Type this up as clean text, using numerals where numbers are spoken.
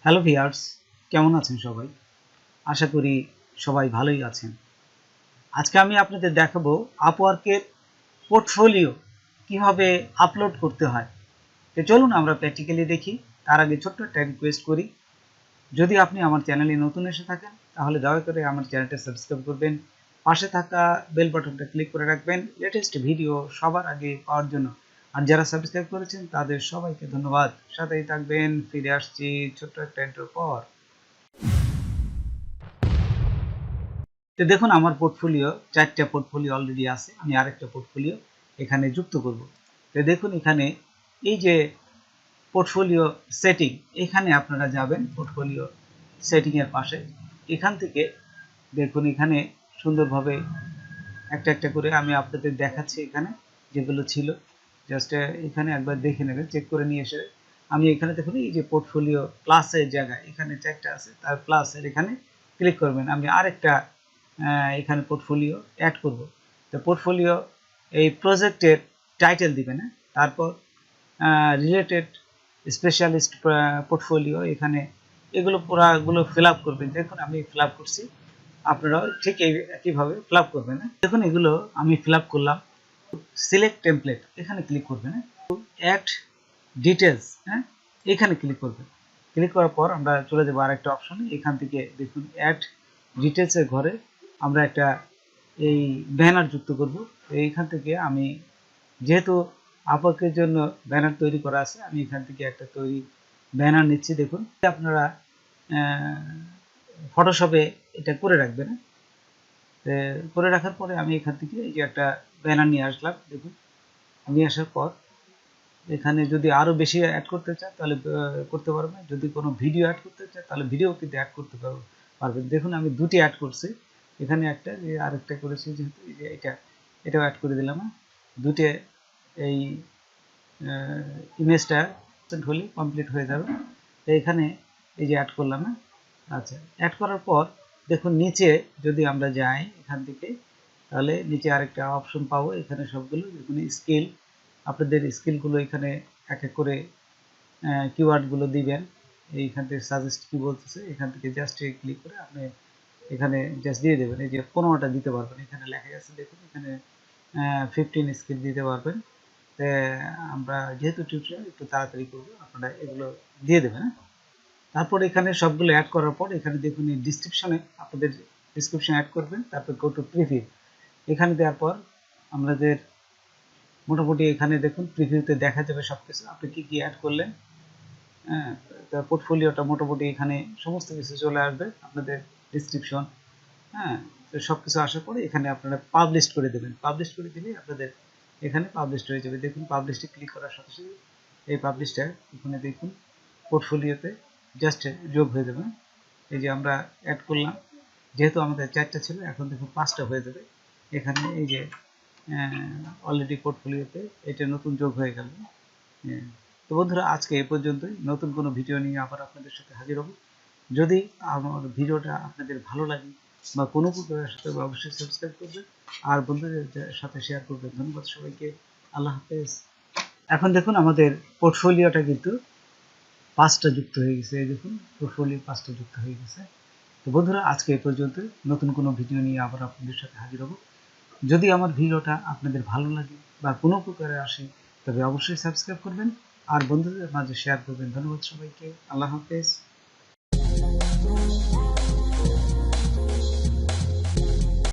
Hello viewers, কেমন আছেন সবাই? আশা করি সবাই ভালোই আছেন। আজকে আমি আপনাদের দেখাবো আপওয়ার্কের পোর্টফোলিও কিভাবে আপলোড করতে হয়। তো চলুন আমরা প্র্যাকটিক্যালি দেখি। তার আগে ছোট্ট একটা রিকোয়েস্ট করি, যদি আপনি আমার চ্যানেলে নতুন এসে থাকেন তাহলে দয়া করে আমার চ্যানেলটা সাবস্ক্রাইব করবেন, পাশে থাকা বেল বাটনটা ক্লিক করে রাখবেন লেটেস্ট ভিডিও সবার আগে পাওয়ার জন্য। আর যারা সাবস্ক্রাইব করেছেন তাদের সবাইকে ধন্যবাদ। সাথেই থাকবেন। ফিরে আসছি ছোট্ট একটা ইন্ট্রোর পর। তো দেখুন, আমার পোর্টফোলিও 4টা পোর্টফোলিও অলরেডি আছে। আমি আরেকটা পোর্টফোলিও এখানে যুক্ত করব। তো দেখুন, এখানে এই যে পোর্টফোলিও সেটিং, এখানে আপনারা যাবেন পোর্টফোলিও সেটিং এর পাশে। এখান থেকে দেখুন, এখানে সুন্দরভাবে একটা একটা করে আমি আপনাদের দেখাচ্ছি। এখানে যেগুলো ছিল জাস্ট এখানে একবার দেখে নেবেন, চেক করে নিয়ে এসে আমি এখানে দেখুন এই যে পোর্টফোলিও প্লাসের জায়গায় এখানে 4টা আছে, তার প্লাসের এখানে ক্লিক করবেন। আমি আরেকটা এখানে পোর্টফোলিও অ্যাড করব। তো পোর্টফোলিও এই প্রজেক্টের টাইটেল দিবেন, তারপর রিলেটেড স্পেশালিস্ট পোর্টফোলিও, এখানে এগুলো পুরাগুলো ফিল আপ করবেন। দেখুন আমি ফিল আপ করছি, আপনারাও ঠিক একইভাবে ফিল আপ করবেন। দেখুন এগুলো আমি ফিল আপ করলাম। সিলেক্ট টেমপ্লেট এখানে ক্লিক করবেন, অ্যাড ডিটেলস, এখানে ক্লিক করবেন। ক্লিক করার পর আমরা চলে যাবো আরেকটা অপশনে। এখান থেকে দেখুন অ্যাড ডিটেলসের ঘরে আমরা একটা এই ব্যানার যুক্ত করব। এইখান থেকে আমি যেহেতু আপওয়ার্কের জন্য ব্যানার তৈরি করা আছে, আমি এখান থেকে একটা তৈরি ব্যানার নিচ্ছি। দেখুন আপনারা ফটোশপে এটা করে রাখবেন। করে রাখার পরে আমি এখান থেকে এই যে একটা ব্যানার নিয়ে আসলাম। দেখুন নিয়ে আসার পর এখানে যদি আরো বেশি অ্যাড করতে চান তাহলে করতে পারবেন। যদি কোনো ভিডিও অ্যাড করতে চান তাহলে ভিডিও কিন্তু অ্যাড করতে পারবেন। দেখুন আমি দুটি অ্যাড করছি, এখানে একটা আরেকটা করেছি, যেহেতু এই যে এটাও অ্যাড করে দিলাম। দুটো এই ইমেজটা হলে কমপ্লিট হয়ে যাবে। তো এখানে এই যে অ্যাড করলাম। আচ্ছা, অ্যাড করার পর দেখুন নিচে যদি আমরা যাই এখান থেকে, তাহলে নিচে আরেকটা অপশন পাবো। এখানে সবগুলো দেখুন স্কিল, আপনাদের স্কিলগুলো এখানে এক এক করে কিওয়ার্ডগুলো দিবেন। এইখান থেকে সাজেস্ট কি বলতেছে, এখান থেকে জাস্ট ক্লিক করে আপনি এখানে জাস্ট দিয়ে দেবেন। এই যে 15টা দিতে পারবেন, এখানে লেখা আছে দেখুন, এখানে 15 স্কিল দিতে পারবেন। আমরা যেহেতু টিউটোরিয়াল একটু তাড়াতাড়ি করবো, আপনারা এগুলো দিয়ে দেবেন। তারপর এখানে সবগুলো অ্যাড করার পর এখানে দেখুন এই ডিসক্রিপশনে আপনাদের ডিসক্রিপশন অ্যাড করবেন, তারপর গো টু প্রিভিউ এখানে দেওয়ার পর আমাদের মোটামুটি এখানে দেখুন প্রিভিউতে দেখা যাবে সবকিছু আপনি কি কি অ্যাড করলেন। পোর্টফোলিওটা মোটামুটি এখানে সমস্ত কিছু চলে আসবে, আপনাদের ডিসক্রিপশন। তো সব কিছু আসার পরে এখানে আপনারা পাবলিশ করে দেবেন। পাবলিশ করে দিলে আপনাদের এখানে পাবলিশ হয়ে যাবে। দেখুন পাবলিশে ক্লিক করার সাথে সাথে এই পাবলিশটা এখানে দেখুন পোর্টফোলিওতে জাস্ট যোগ হয়ে যাবে। এই যে আমরা অ্যাড করলাম, যেহেতু আমাদের 4টা ছিল, এখন দেখুন 5টা হয়ে যাবে। এখানে এই যে অলরেডি পোর্টফোলিওতে এটা নতুন যোগ হয়ে গেল। তো বন্ধুরা, আজকে এ পর্যন্তই। নতুন কোনো ভিডিও নিয়ে আবার আপনাদের সাথে হাজির হব। যদি আমার ভিডিওটা আপনাদের ভালো লাগে বা কোনো উপকারের সাথে, অবশ্যই সাবস্ক্রাইব করবেন আর বন্ধুদের সাথে শেয়ার করবেন। ধন্যবাদ সবাইকে। আল্লাহ হাফেজ। এখন দেখুন আমাদের পোর্টফোলিওটা কিন্তু 5টা যুক্ত হয়ে গেছে। এই দেখুন পোর্টফোলিও 5টা যুক্ত হয়ে গেছে। তো বন্ধুরা, আজকে এ পর্যন্ত। নতুন কোনো ভিডিও নিয়ে আবার আপনাদের সাথে হাজির হব। যদি আমার ভিডিওটা আপনাদের ভালো লাগে বা কোনো উপকারে আসে তবে অবশ্যই সাবস্ক্রাইব করবেন আর বন্ধুদের মাঝে শেয়ার করবেন। ধন্যবাদ সবাইকে। আল্লাহ হাফেজ।